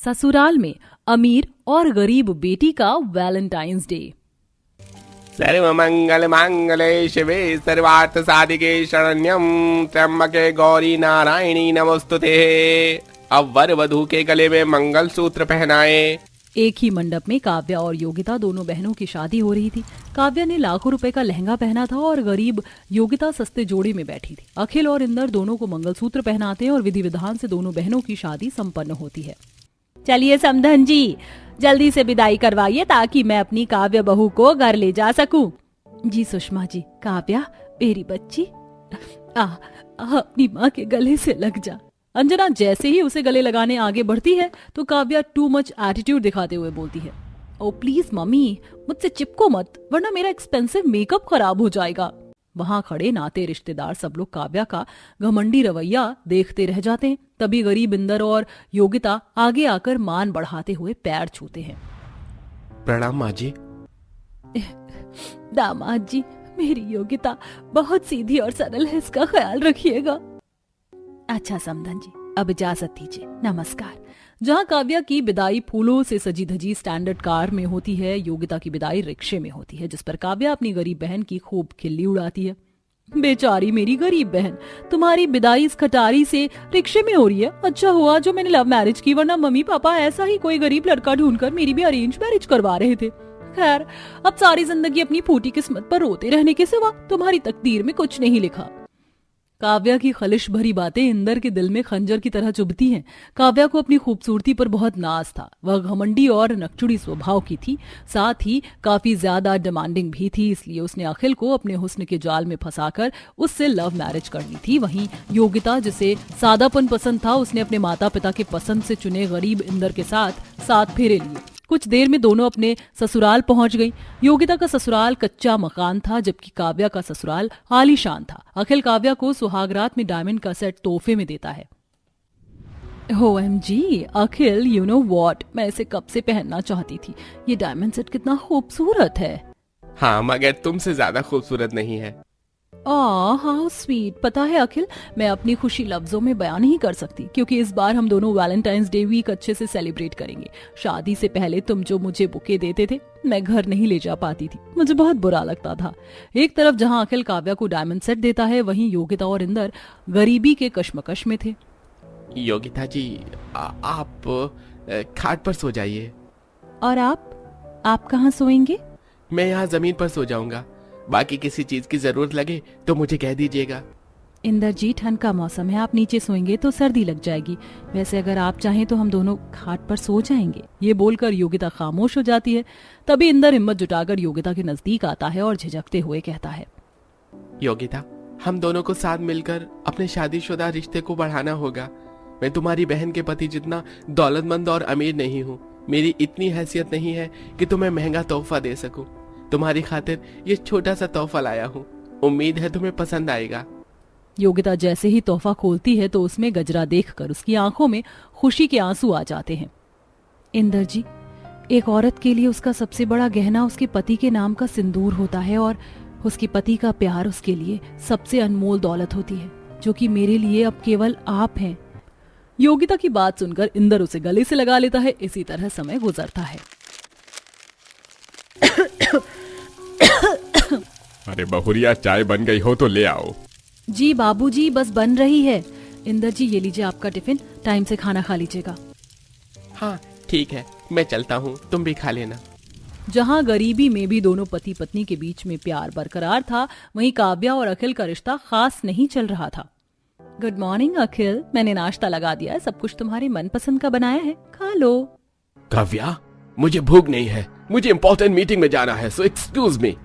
ससुराल में अमीर और गरीब बेटी का वैलेंटाइंस डे। सर्व मंगल मांगले शिवे सर्वार्थ साधिके शरण्यम त्र्यंबके गौरी नारायणी नमोस्तुते। अब वर वधू के गले में मंगल सूत्र पहनाए। एक ही मंडप में काव्या और योगिता दोनों बहनों की शादी हो रही थी। काव्या ने लाखों रुपए का लहंगा पहना था और गरीब योगिता सस्ते जोड़े में बैठी थी। अखिल और इंदर दोनों को मंगलसूत्र पहनाते हैं और विधि विधान से दोनों बहनों की शादी संपन्न होती है। चलिए समधन जी, जल्दी से विदाई करवाइए ताकि मैं अपनी काव्य बहू को घर ले जा सकूं। जी सुषमा जी। काव्या मेरी बच्ची, अपनी माँ के गले से लग जा। अंजना जैसे ही उसे गले लगाने आगे बढ़ती है तो काव्या टू मच एटीट्यूड दिखाते हुए बोलती है, ओ प्लीज मम्मी, मुझसे चिपको मत वरना मेरा एक्सपेंसिव मेकअप खराब हो जाएगा। वहां खड़े नाते रिश्तेदार सब लोग काव्या का घमंडी रवैया देखते रह जाते हैं। तभी गरीब इंदर और योगिता आगे आकर मान बढ़ाते हुए पैर छूते हैं। प्रणाम माँ जी। दामाद जी, मेरी योगिता बहुत सीधी और सरल है, इसका ख्याल रखिएगा। अच्छा समधन जी, अब इजाजत दीजिए, नमस्कार। जहां काव्या की विदाई फूलों से सजी धजी स्टैंडर्ड कार में होती है, योगिता की विदाई रिक्शे में होती है, जिस पर काव्या अपनी गरीब बहन की खूब खिल्ली उड़ाती है। बेचारी मेरी गरीब बहन, तुम्हारी विदाई इस खटारी से रिक्शे में हो रही है। अच्छा हुआ जो मैंने लव मैरिज की, वरना मम्मी पापा ऐसा ही कोई गरीब लड़का ढूंढकर मेरी भी अरेंज मैरिज करवा रहे थे। खैर, अब सारी जिंदगी अपनी फूटी किस्मत पर रोते रहने के सिवा तुम्हारी तकदीर में कुछ नहीं लिखा। काव्या की खलिश भरी बातें इंदर के दिल में खंजर की तरह चुभती हैं। काव्या को अपनी खूबसूरती पर बहुत नाज था। वह घमंडी और नकचुड़ी स्वभाव की थी, साथ ही काफी ज्यादा डिमांडिंग भी थी। इसलिए उसने अखिल को अपने हुस्न के जाल में फंसाकर उससे लव मैरिज करनी थी। वहीं योगिता, जिसे सादापन पसंद था, उसने अपने माता पिता के पसंद से चुने गरीब इंदर के साथ फेरे लिए। कुछ देर में दोनों अपने ससुराल पहुंच गई। योगिता का ससुराल कच्चा मकान था, जबकि काव्या का ससुराल आलीशान था। अखिल काव्या को सुहागरात में डायमंड का सेट तोहफे में देता है। OMG Akhil, you know what, मैं इसे कब से पहनना चाहती थी। ये डायमंड सेट कितना खूबसूरत है। हाँ, मगर तुमसे ज्यादा खूबसूरत नहीं है। How sweet. पता है अखिल, मैं अपनी खुशी लफ्जों में बयान नहीं कर सकती, क्योंकि इस बार हम दोनों वैलेंटाइंस डे वीक अच्छे से सेलिब्रेट करेंगे। शादी से पहले तुम जो मुझे बुके देते थे, मैं घर नहीं ले जा पाती थी, मुझे बहुत बुरा लगता था। एक तरफ जहां अखिल काव्या को डायमंड सेट देता है, वहीं योगिता और इंदर गरीबी के कश्मकश में थे। योगिता जी, आप खाट पर सो जाइए। और आप कहाँ सोएंगे? मैं यहाँ जमीन पर सो जाऊंगा। बाकी किसी चीज की जरूरत लगे तो मुझे कह दीजिएगा। इंदर जी, ठंड का मौसम है, आप नीचे सोएंगे तो सर्दी लग जाएगी। वैसे अगर आप चाहें तो हम दोनों खाट पर सो जाएंगे। ये बोलकर योगिता खामोश हो जाती है। तभी इंदर हिम्मत जुटाकर योगिता के नजदीक आता है और झिझकते हुए कहता है, योगिता, हम दोनों को साथ मिलकर अपने शादीशुदा रिश्ते को बढ़ाना होगा। मैं तुम्हारी बहन के पति जितना दौलतमंद और अमीर नहीं हूँ। मेरी इतनी हैसियत नहीं है कि तुम्हें महंगा तोहफा दे सकूं। तुम्हारी खातिर ये छोटा सा तोहफा लाया हूँ, उम्मीद है तुम्हें पसंद आएगा। योगिता जैसे ही तोहफा खोलती है तो उसमें गजरा देखकर उसकी आंखों में खुशी के आंसू आ जाते हैं। इंदर जी, एक औरत के लिए उसका सबसे बड़ा गहना उसके पति के नाम का सिंदूर होता है, और उसके पति का प्यार उसके लिए सबसे अनमोल दौलत होती है, जो कि मेरे लिए अब केवल आप हैं। योगिता की बात सुनकर इंदर उसे गले से लगा लेता है। इसी तरह समय गुजरता है। अरे बहुरिया, चाय बन गई हो तो ले आओ। जी बाबूजी, बस बन रही है। इंदर जी, ये लीजिए आपका टिफिन, टाइम से खाना खा लीजिएगा। हाँ ठीक है, मैं चलता हूँ, तुम भी खा लेना। जहाँ गरीबी में भी दोनों पति पत्नी के बीच में प्यार बरकरार था, वहीं काव्या और अखिल का रिश्ता खास नहीं चल रहा था। गुड मॉर्निंग अखिल, मैंने नाश्ता लगा दिया है, सब कुछ तुम्हारे मनपसंद का बनाया है, खा लो। काव्या, मुझे भूख नहीं है, मुझे इम्पोर्टेंट मीटिंग में जाना है, सो एक्सक्यूज मी।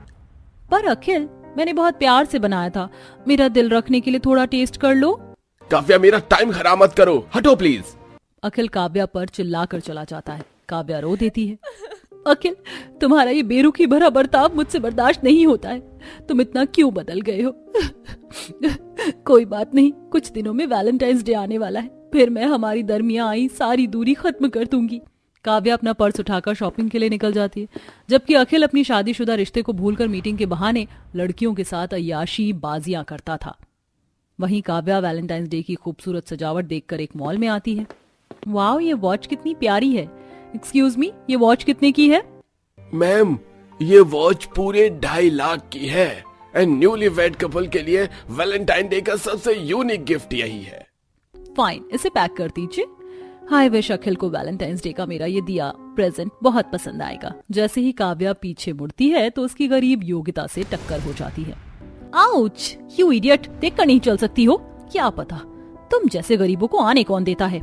पर अखिल, मैंने बहुत प्यार से बनाया था, मेरा दिल रखने के लिए थोड़ा टेस्ट कर लो। काव्या, मेरा टाइम खराब मत करो, हटो प्लीज। अखिल काव्या पर चिल्लाकर चला जाता है। काव्या रो देती है। अखिल, तुम्हारा ये बेरुखी भरा बर्ताव मुझसे बर्दाश्त नहीं होता है। तुम इतना क्यों बदल गए हो? कोई बात नहीं, कुछ दिनों में वैलेंटाइंस डे आने वाला है, फिर मैं हमारी दरमियां आई सारी दूरी खत्म कर दूंगी। काव्या अपना पर्स उठाकर शॉपिंग के लिए निकल जाती है, जबकि अखिल अपनी शादीशुदा रिश्ते को भूलकर मीटिंग के बहाने लड़कियों के साथ अय्याशी बाजियां करता था। वहीं काव्या वैलेंटाइंस डे की खूबसूरत सजावट देखकर एक मॉल में आती है। वाह, ये वॉच कितनी प्यारी है। एक्सक्यूज मी, ये वॉच कितने की है? मैम, ये वॉच पूरे 2.5 लाख की है एंड न्यूली वेड कपल के लिए वैलेंटाइन डे का सबसे यूनिक गिफ्ट यही है। फाइन, इसे पैक कर दीजिए। हाय विश अखिल को वैलेंटाइंस डे का मेरा ये दिया प्रेजेंट बहुत पसंद आएगा। जैसे ही काव्या पीछे मुड़ती है तो उसकी गरीब योगिता से टक्कर हो जाती है। आउच, यू इडियट, देख कर नहीं चल सकती हो? क्या पता तुम जैसे गरीबों को आने कौन देता है।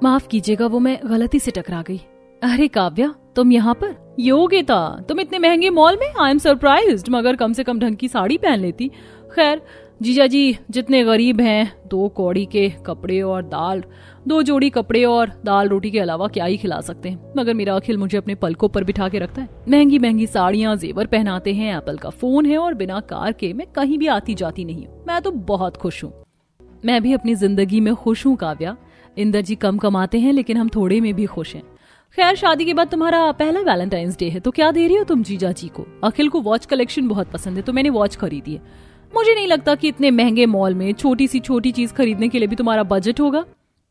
माफ कीजिएगा, वो मैं गलती से टकरा गई। अरे काव्या, तुम यहाँ पर? योगिता, तुम इतने महंगे मॉल में? आई एम सरप्राइज्ड, मगर कम से कम ढंग की साड़ी पहन लेती। खैर जीजा जी जितने गरीब हैं, 2 कौड़ी के कपड़े और दाल, 2 जोड़ी कपड़े और दाल रोटी के अलावा क्या ही खिला सकते हैं। मगर मेरा अखिल मुझे अपने पलकों पर बिठा के रखता है। महंगी महंगी साड़ियां, जेवर पहनाते हैं, एप्पल का फोन है और बिना कार के मैं कहीं भी आती जाती नहीं हूँ। मैं तो बहुत खुश हूँ। मैं भी अपनी जिंदगी में खुश हूँ काव्या। इंदर जी कम कमाते हैं लेकिन हम थोड़े में भी खुश हैं। खैर, शादी के बाद तुम्हारा पहला वैलेंटाइंस डे है तो क्या दे रही हो तुम जीजा जी को? अखिल को वॉच कलेक्शन बहुत पसंद है तो मैंने वॉच खरीदी है। मुझे नहीं लगता कि इतने महंगे मॉल में छोटी सी छोटी चीज खरीदने के लिए भी तुम्हारा बजट होगा।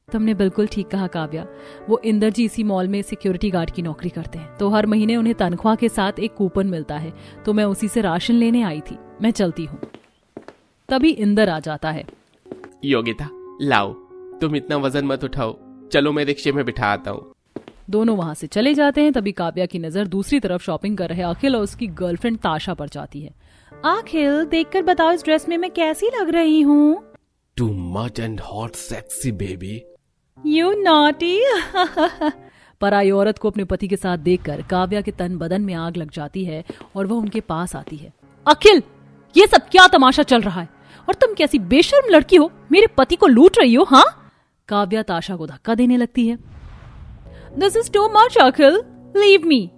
तुमने बिल्कुल ठीक कहा काव्या। वो इंदर जी इसी मॉल में सिक्योरिटी गार्ड की नौकरी करते हैं तो हर महीने उन्हें तनख्वाह के साथ एक कूपन मिलता है, तो मैं उसी से राशन लेने आई थी। मैं चलती हूँ। तभी इंदर आ जाता है। योगिता लाओ, तुम इतना वजन मत उठाओ, चलो मैं रिक्शे में बिठा आता हूँ। दोनों वहां से चले जाते हैं। तभी काव्या की नजर दूसरी तरफ शॉपिंग कर रहे अखिल और उसकी गर्लफ्रेंड ताशा पर जाती है। अखिल, देखकर बताओ इस ड्रेस में मैं कैसी लग रही हूँ? Too much and hot sexy baby. You naughty. पराई औरत को अपने पति के साथ देखकर काव्या के तन बदन में आग लग जाती है और वह उनके पास आती है। अखिल, ये सब क्या तमाशा चल रहा है? और तुम कैसी बेशर्म लड़की हो, मेरे पति को लूट रही हो? हाँ? काव्या ताशा को धक्का देने लगती है। This is too much Akhil, leave me.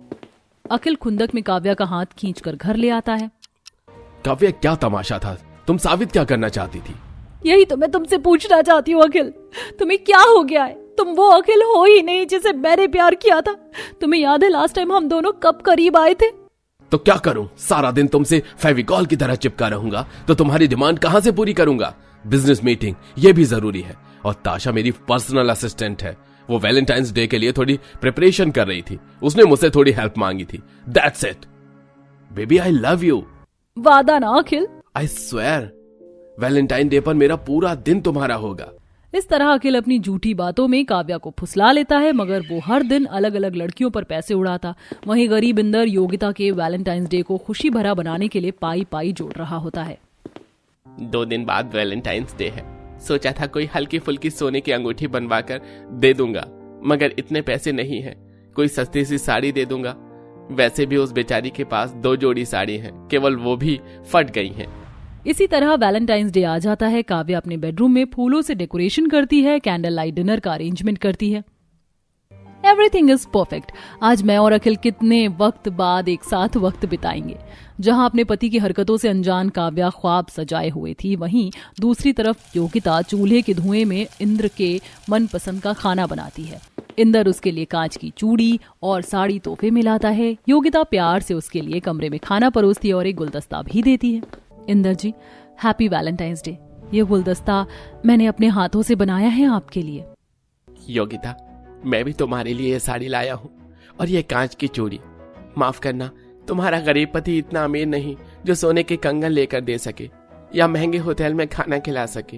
Akhil खुंदक में काव्या का हाथ खींचकर घर ले आता है। काव्या, क्या तमाशा था? तुम साबित क्या करना चाहती थी? यही तो मैं तुमसे पूछना चाहती हूँ अखिल, तुम्हें क्या हो गया है? तुम वो अखिल हो ही नहीं जिसे मैंने प्यार किया था। तुम्हें याद है लास्ट टाइम हम दोनों कब करीब आए थे? तो क्या करूं? सारा दिन तुमसे फेविकॉल की तरह चिपका रहूंगा तो तुम्हारी डिमांड कहां से पूरी करूंगा? बिजनेस मीटिंग ये भी जरूरी है और ताशा मेरी पर्सनल असिस्टेंट है। वो वैलेंटाइंस डे के लिए थोड़ी प्रिपरेशन कर रही थी, उसने मुझसे थोड़ी हेल्प मांगी थी। That's it baby, I love you. वादा ना अखिल? आई स्वेयर, वैलेंटाइन डे पर मेरा पूरा दिन तुम्हारा होगा। इस तरह अखिल अपनी झूठी बातों में काव्या को फुसला लेता है, मगर वो हर दिन अलग अलग लड़कियों पर पैसे उड़ाता। वहीं गरीब इंदर योगिता के वैलेंटाइंस डे को खुशी भरा बनाने के लिए पाई पाई जोड़ रहा होता है। 2 दिन बाद वैलेंटाइंस डे है, सोचा था कोई हल्की फुल्की सोने की अंगूठी बनवा कर दे दूंगा, मगर इतने पैसे नहीं है। कोई सस्ती सी साड़ी दे दूंगा। वैसे भी उस बेचारी के पास 2 जोड़ी साड़ी हैं, केवल वो भी फट गई हैं। इसी तरह वैलेंटाइंस डे आ जाता है। काव्या अपने बेडरूम में फूलों से डेकोरेशन करती है, कैंडल लाइट डिनर का अरेंजमेंट करती है। Everything is perfect. आज मैं और अखिल कितने वक्त बाद एक साथ वक्त बिताएंगे। जहां अपने पति की हरकतों से अनजान काव्या ख्वाब सजाए हुए थी, वहीं दूसरी तरफ योगिता चूल्हे के धुएं में इंद्र के मनपसंद का खाना बनाती है। इंदर उसके लिए कांच की चूड़ी और साड़ी तोहफे में लाता है। योगिता प्यार से उसके लिए कमरे में खाना परोसती है और एक गुलदस्ता भी देती है। इंदर जी, हैप्पी वैलेंटाइंस डे। ये गुलदस्ता मैंने अपने हाथों से बनाया है आपके लिए। योगिता, मैं भी तुम्हारे लिए ये साड़ी लाया हूँ और ये कांच की चूड़ी। माफ करना, तुम्हारा गरीब पति इतना अमीर नहीं जो सोने के कंगन लेकर दे सके या महंगे होटल में खाना खिला सके।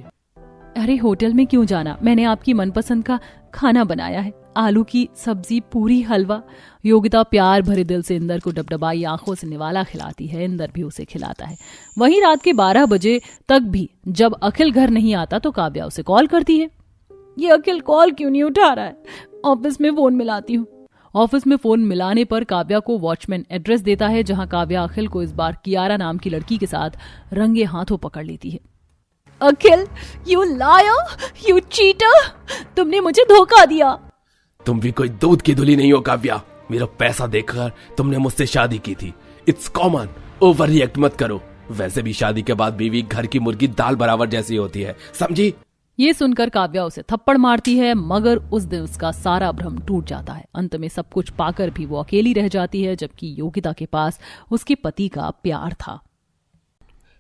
अरे होटल में क्यों जाना, मैंने आपकी मनपसंद का खाना बनाया है। आलू की सब्जी, पूरी, हलवा। योगिता प्यार भरे दिल से इंदर को डबडबाई आंखों से निवाला खिलाती है। इंदर भी उसे खिलाता है। वहीं रात के 12 बजे तक भी जब अखिल घर नहीं आता तो काव्या उसे कॉल करती है। ये अखिल कॉल क्यों नहीं उठा रहा है? ऑफिस में फोन मिलाती हूँ। ऑफिस में फोन मिलाने पर काव्या को वॉचमैन एड्रेस देता है, जहां काव्या अखिल को इस बार कियारा नाम की लड़की के साथ रंगे हाथों पकड़ लेती है। अखिल, यू लायर, यू चीटर, तुमने मुझे धोखा दिया। तुम भी कोई दूध की धुली नहीं हो काव्या। मेरा पैसा देखकर तुमने मुझसे शादी की थी। इट्स कॉमन, ओवर रिएक्ट मत करो। वैसे भी शादी के बाद बीवी घर की मुर्गी दाल बराबर जैसी होती है, समझी? ये सुनकर काव्या उसे थप्पड़ मारती है, मगर उस दिन उसका सारा भ्रम टूट जाता है। अंत में सब कुछ पाकर भी वो अकेली रह जाती है, जबकि योगिता के पास उसके पति का प्यार था।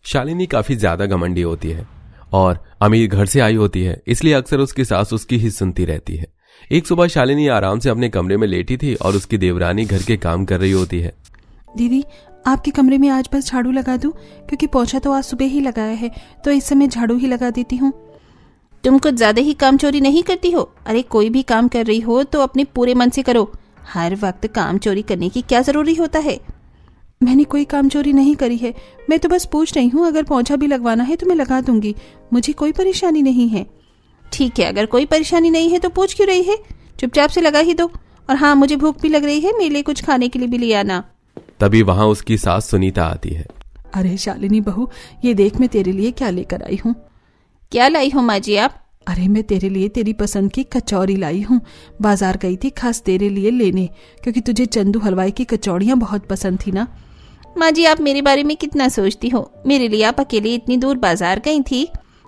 शालिनी काफी ज्यादा घमंडी होती है और अमीर घर से आई होती है, इसलिए अक्सर उसकी सास उसकी ही सुनती रहती है। एक सुबह शालिनी आराम से अपने कमरे में लेटी थी और उसकी देवरानी घर के काम कर रही होती है। दीदी, आपके कमरे में आज बस झाड़ू लगा दूं, क्योंकि पोछा तो आज सुबह ही लगाया है, तो इस समय झाड़ू ही लगा देती हूँ। तुम कुछ ज्यादा ही काम चोरी नहीं करती हो? अरे कोई भी काम कर रही हो तो अपने पूरे मन से करो, हर वक्त काम चोरी करने की क्या जरूरी होता है? मैंने कोई काम चोरी नहीं करी है, मैं तो बस पूछ रही हूँ। अगर पोछा भी लगवाना है तो मैं लगा दूंगी, मुझे कोई परेशानी नहीं है। ठीक है, अगर कोई परेशानी नहीं है तो पूछ क्यों रही है? चुपचाप से लगा ही दो। और हाँ, मुझे भूख भी लग रही है, मेरे लिए कुछ खाने के लिए भी ले आना। तभी वहां उसकी सास सुनीता आती है। अरे शालिनी बहू, ये देख मैं तेरे लिए क्या लेकर आई हूँ। क्या लाई हो माँ जी आप? अरे मैं तेरे लिए तेरी पसंद की कचौरी लाई हूँ। बाजार गई थी खास तेरे लिए लेने, क्योंकि तुझे चंदू हलवाई की कचौड़ियाँ बहुत पसंद थी ना। माँ जी, आप मेरे बारे में कितना सोचती हो? मेरे लिए आप अकेले इतनी दूर बाजार गई थी?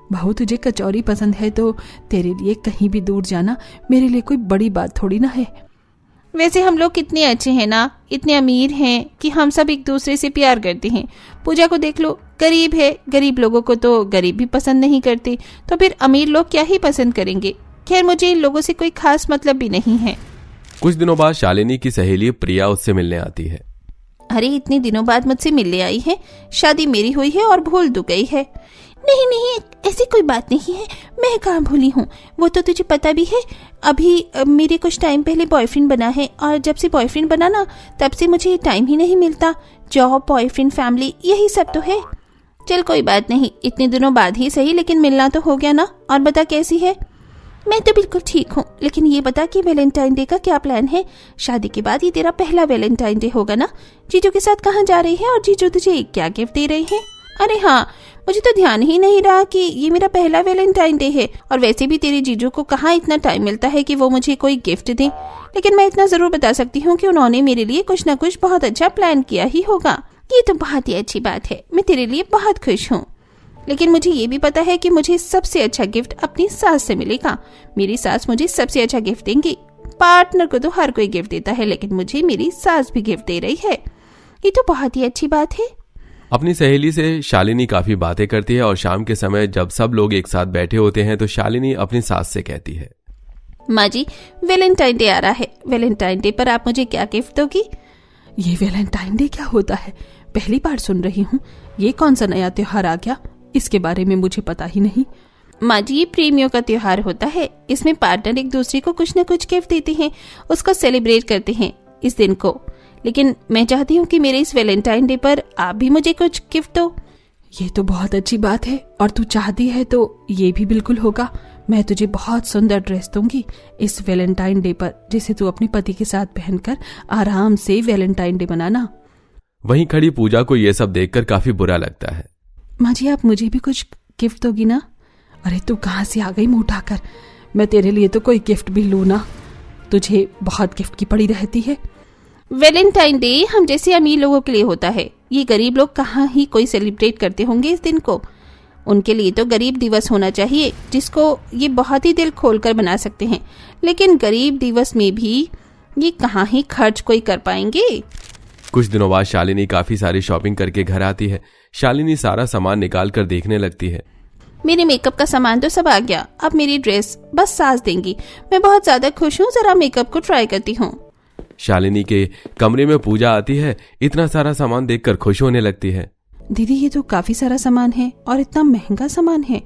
बहू, तुझे कचौरी पसंद है तो तेरे लिए कहीं भी दूर जाना मेरे लिए कोई बड़ी बात थोड़ी ना है। वैसे हम लोग कितने अच्छे हैं ना, इतने अमीर हैं कि हम सब एक दूसरे से प्यार करते हैं। पूजा को देख लो, गरीब है, गरीब लोगों को तो गरीब भी पसंद नहीं करते, तो फिर अमीर लोग क्या ही पसंद करेंगे। खैर, मुझे इन लोगों से कोई खास मतलब भी नहीं है। कुछ दिनों बाद शालिनी की सहेली प्रिया उससे मिलने आती है। अरे इतने दिनों बाद मुझसे मिलने आई है? शादी मेरी हुई है और भूल दो गई है। नहीं नहीं, ऐसी कोई बात नहीं है, मैं कहाँ भूली हूँ, वो तो तुझे पता भी है। अभी मेरे कुछ टाइम पहले बॉयफ्रेंड बना है, और जब से बॉयफ्रेंड बना ना, तब से मुझे टाइम ही नहीं मिलता। जॉब, बॉयफ्रेंड, फैमिली, यही सब तो है। चल कोई बात नहीं, इतने दिनों बाद ही सही, लेकिन मिलना तो हो गया ना। और बता कैसी है? मैं तो बिल्कुल ठीक हूँ, लेकिन ये बता कि वैलेंटाइन डे का क्या प्लान है? शादी के बाद ये तेरा पहला वैलेंटाइन डे होगा ना? जीजू के साथ कहाँ जा रही है और जीजू तुझे क्या गिफ्ट दे रहे हैं? अरे हाँ, मुझे तो ध्यान ही नहीं रहा कि ये मेरा पहला वैलेंटाइन डे है। और वैसे भी तेरे जीजू को कहाँ इतना टाइम मिलता है कि वो मुझे कोई गिफ्ट दे। लेकिन मैं इतना जरूर बता सकती हूँ कि उन्होंने मेरे लिए कुछ न कुछ बहुत अच्छा प्लान किया ही होगा। ये तो बहुत ही अच्छी बात है, मैं तेरे लिए बहुत खुश हूँ। लेकिन मुझे ये भी पता है कि मुझे सबसे अच्छा गिफ्ट अपनी सास से मिलेगा। मेरी सास मुझे सबसे अच्छा गिफ्ट देंगी। पार्टनर को तो हर कोई गिफ्ट देता है, लेकिन मुझे मेरी सास भी गिफ्ट दे रही है। ये तो बहुत ही अच्छी बात है। अपनी सहेली से शालिनी काफी बातें करती है और शाम के समय जब सब लोग एक साथ बैठे होते हैं तो शालिनी अपनी सास से कहती है, माँ जी, वैलेंटाइन डे आ रहा है, वैलेंटाइन डे पर आप मुझे क्या गिफ्ट दोगी? ये वैलेंटाइन डे क्या होता है? पहली बार सुन रही हूँ। ये कौन सा नया त्योहार आ गया? इसके बारे में मुझे पता ही नहीं। माँ जी, ये प्रेमियों का त्योहार होता है। इसमें पार्टनर एक दूसरे को कुछ न कुछ गिफ्ट देते हैं, उसको सेलिब्रेट करते हैं इस दिन को। लेकिन मैं चाहती हूँ कि मेरे इस वैलेंटाइन डे पर आप भी मुझे कुछ गिफ्ट दो। ये तो बहुत अच्छी बात है, और तू चाहती है तो ये भी बिल्कुल होगा। मैं तुझे बहुत सुंदर ड्रेस दूंगी इस वैलेंटाइन डे पर, जिसे तू अपने पति के साथ पहनकर आराम से वैलेंटाइन डे मनाना। वहीं खड़ी पूजा को ये सब देखकर काफी बुरा लगता है। माँ जी, आप मुझे भी कुछ गिफ्ट दोगी ना? अरे तू कहाँ से आ गई मुंह उठाकर? मैं तेरे लिए तो कोई गिफ्ट भी लूँ ना, तुझे बहुत गिफ्ट की पड़ी रहती है। वैलेंटाइन डे हम जैसे अमीर लोगों के लिए होता है, ये गरीब लोग कहाँ ही कोई सेलिब्रेट करते होंगे इस दिन को। उनके लिए तो गरीब दिवस होना चाहिए, जिसको ये बहुत ही दिल खोलकर बना सकते हैं। लेकिन गरीब दिवस में भी ये कहाँ ही खर्च कोई कर पाएंगे। कुछ दिनों बाद शालिनी काफी सारी शॉपिंग करके घर आती है। शालिनी सारा सामान निकाल कर देखने लगती है। मेरे मेकअप का सामान तो सब आ गया, अब मेरी ड्रेस बस सास देंगी। मैं बहुत ज्यादा खुश हूँ, जरा मेकअप को ट्राई करती हूँ। शालिनी के कमरे में पूजा आती है। इतना सारा सामान देखकर खुश होने लगती है। दीदी, ये तो काफी सारा सामान है और इतना महंगा सामान है।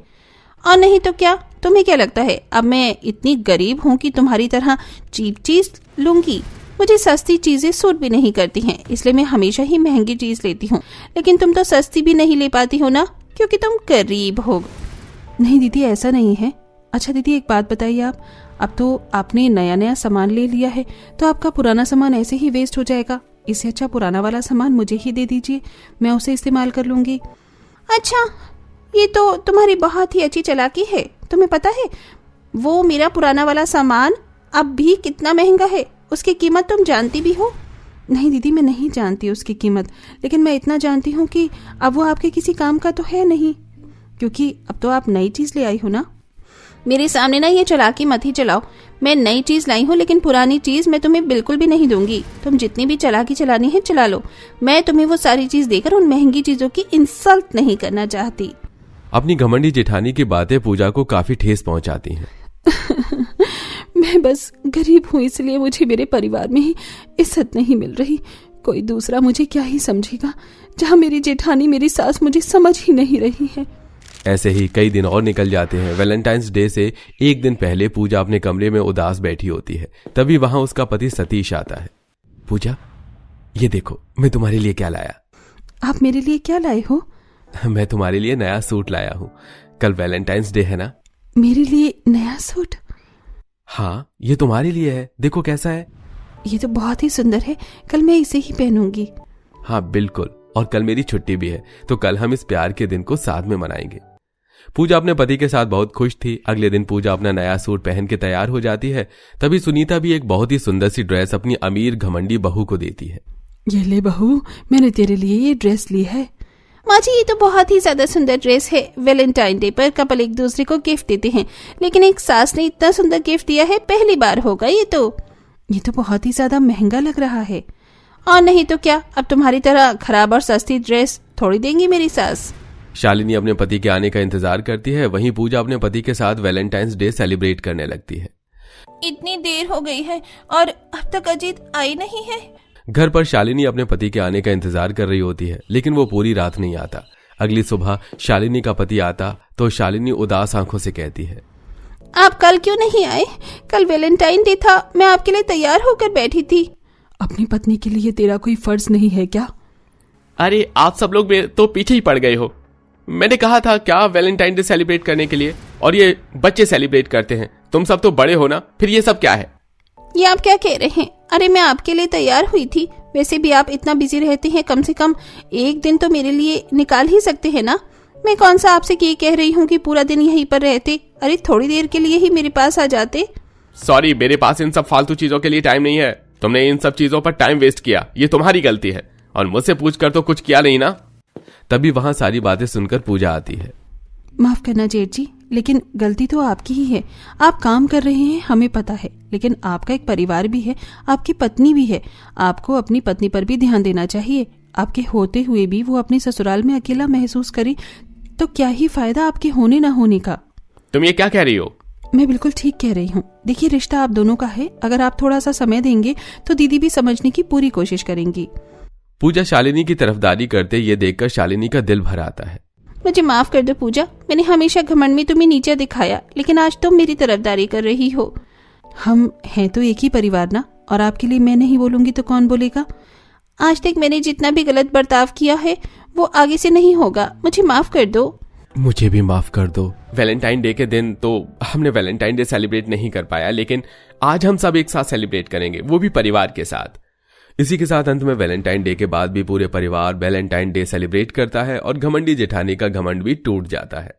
और नहीं तो क्या, तुम्हें क्या लगता है अब मैं इतनी गरीब हूँ कि तुम्हारी तरह चीप चीज लूंगी? मुझे सस्ती चीजें सूट भी नहीं करती हैं, इसलिए मैं हमेशा ही महंगी चीज लेती हूँ। लेकिन तुम तो सस्ती भी नहीं ले पाती हो ना, क्योंकि तुम गरीब हो। नहीं दीदी, ऐसा नहीं है। अच्छा दीदी, एक बात बताइए, आप अब तो आपने नया नया सामान ले लिया है, तो आपका पुराना सामान ऐसे ही वेस्ट हो जाएगा। इससे अच्छा पुराना वाला सामान मुझे ही दे दीजिए, मैं उसे इस्तेमाल कर लूंगी। अच्छा, ये तो तुम्हारी बहुत ही अच्छी चालाकी है। तुम्हें पता है वो मेरा पुराना वाला सामान अब भी कितना महंगा है? उसकी कीमत तुम जानती भी हो? नहीं दीदी, मैं नहीं जानती उसकी कीमत, लेकिन मैं इतना जानती हूँ कि अब वो आपके किसी काम का तो है नहीं, क्योंकि अब तो आप नई चीज ले आई हो ना। मेरे सामने ना ये चालाकी मत ही चलाओ। मैं नई चीज लाई हूँ, लेकिन पुरानी चीज मैं तुम्हें बिल्कुल भी नहीं दूंगी। तुम जितनी भी चालाकी चलानी है चला लो। मैं तुम्हें वो सारी चीज देकर उन महंगी चीजों की इंसल्ट नहीं करना चाहती। अपनी घमंडी जेठानी की बातें पूजा को काफी ठेस पहुंचाती हैं। मैं बस गरीब हूँ, इसलिए मुझे मेरे परिवार में ही इज्जत नहीं मिल रही। कोई दूसरा मुझे क्या ही समझेगा, जहाँ मेरी जेठानी मेरी सास मुझे समझ ही नहीं रही है। ऐसे ही कई दिन और निकल जाते हैं। वैलेंटाइंस डे से एक दिन पहले पूजा अपने कमरे में उदास बैठी होती है। तभी वहां उसका पति सतीश आता है। पूजा, ये देखो मैं तुम्हारे लिए क्या लाया। आप मेरे लिए क्या लाए हो? मैं तुम्हारे लिए नया सूट लाया हूँ। कल वैलेंटाइंस डे है ना। मेरे लिए नया सूट? हाँ, ये तुम्हारे लिए है, देखो कैसा है। ये तो बहुत ही सुंदर है, कल मैं इसे ही पहनूंगी। हाँ बिल्कुल, और कल मेरी छुट्टी भी है, तो कल हम इस प्यार के दिन को साथ में मनाएंगे। पूजा अपने पति के साथ बहुत खुश थी। अगले दिन पूजा अपना नया सूट पहन के तैयार हो जाती है। तभी सुनीता भी एक बहुत ही सुंदर सी ड्रेस अपनी अमीर घमंडी बहू को देती है। ये ले बहू, मैंने तेरे लिए ये ड्रेस ली है। माँ जी, ये तो बहुत ही ज्यादा सुंदर ड्रेस है। वैलेंटाइन डे पर कपल एक दूसरे को गिफ्ट देते हैं, लेकिन एक सास ने इतना सुंदर गिफ्ट दिया है, पहली बार होगा ये तो बहुत ही ज्यादा महंगा लग रहा है। और नहीं तो क्या, अब तुम्हारी तरह खराब और सस्ती ड्रेस थोड़ी देंगी मेरी सास। शालिनी अपने पति के आने का इंतजार करती है। वहीं पूजा अपने पति के साथ वैलेंटाइंस डे सेलिब्रेट करने लगती है। इतनी देर हो गई है और अब तक अजीत आई नहीं है। घर पर शालिनी अपने पति के आने का इंतजार कर रही होती है, लेकिन वो पूरी रात नहीं आता। अगली सुबह शालिनी का पति आता तो शालिनी उदास आंखों से कहती है, आप कल क्यों नहीं आए? कल वैलेंटाइन डे था, मैं आपके लिए तैयार होकर बैठी थी। अपनी पत्नी के लिए तेरा कोई फर्ज नहीं है क्या? अरे आप सब लोग तो पीछे ही पड़ गए हो। मैंने कहा था क्या वैलेंटाइन डे सेलिब्रेट करने के लिए, और ये बच्चे सेलिब्रेट करते हैं। तुम सब तो बड़े हो ना, फिर ये सब क्या है? ये आप क्या कह रहे हैं? अरे मैं आपके लिए तैयार हुई थी। वैसे भी आप इतना बिजी रहते हैं, कम से कम एक दिन तो मेरे लिए निकाल ही सकते हैं ना। मैं कौन सा आपसे ये कह रही हूँ कि पूरा दिन यहीं पर रहते। अरे थोड़ी देर के लिए ही मेरे पास आ जाते। सॉरी, मेरे पास इन सब फालतू चीजों के लिए टाइम नहीं है। तुमने इन सब चीजों पर टाइम वेस्ट किया, ये तुम्हारी गलती है, और मुझसे पूछकर तो कुछ किया नहीं ना। तभी वहां सारी बातें सुनकर पूजा आती है। माफ करना जेठ जी, लेकिन गलती तो आपकी ही है। आप काम कर रहे हैं, हमें पता है, लेकिन आपका एक परिवार भी है, आपकी पत्नी भी है। आपको अपनी पत्नी पर भी ध्यान देना चाहिए। आपके होते हुए भी वो अपने ससुराल में अकेला महसूस करे तो क्या ही फायदा आपके होने ना होने का। तुम ये क्या कह रही हो? मैं बिल्कुल ठीक कह रही हूँ। देखिए, रिश्ता आप दोनों का है। अगर आप थोड़ा सा समय देंगे तो दीदी भी समझने की पूरी कोशिश करेंगी। पूजा शालिनी की तरफदारी करते ये देखकर शालिनी का दिल भर आता है। मुझे माफ कर दो पूजा, मैंने हमेशा घमंड में तुम्हें नीचा दिखाया, लेकिन आज तुम मेरी तरफदारी कर रही हो। हम हैं तो एक ही परिवार ना, और आपके लिए मैं नहीं बोलूंगी तो कौन बोलेगा? आज तक मैंने जितना भी गलत बर्ताव किया है वो आगे से नहीं होगा। मुझे माफ कर दो। मुझे भी माफ कर दो। वैलेंटाइन डे के दिन तो हमने वैलेंटाइन डे सेलिब्रेट नहीं कर पाया, लेकिन आज हम सब एक साथ सेलिब्रेट करेंगे, वो भी परिवार के साथ। इसी के साथ अंत में वैलेंटाइन डे के बाद भी पूरे परिवार वैलेंटाइन डे सेलिब्रेट करता है और घमंडी जेठानी का घमंड भी टूट जाता है।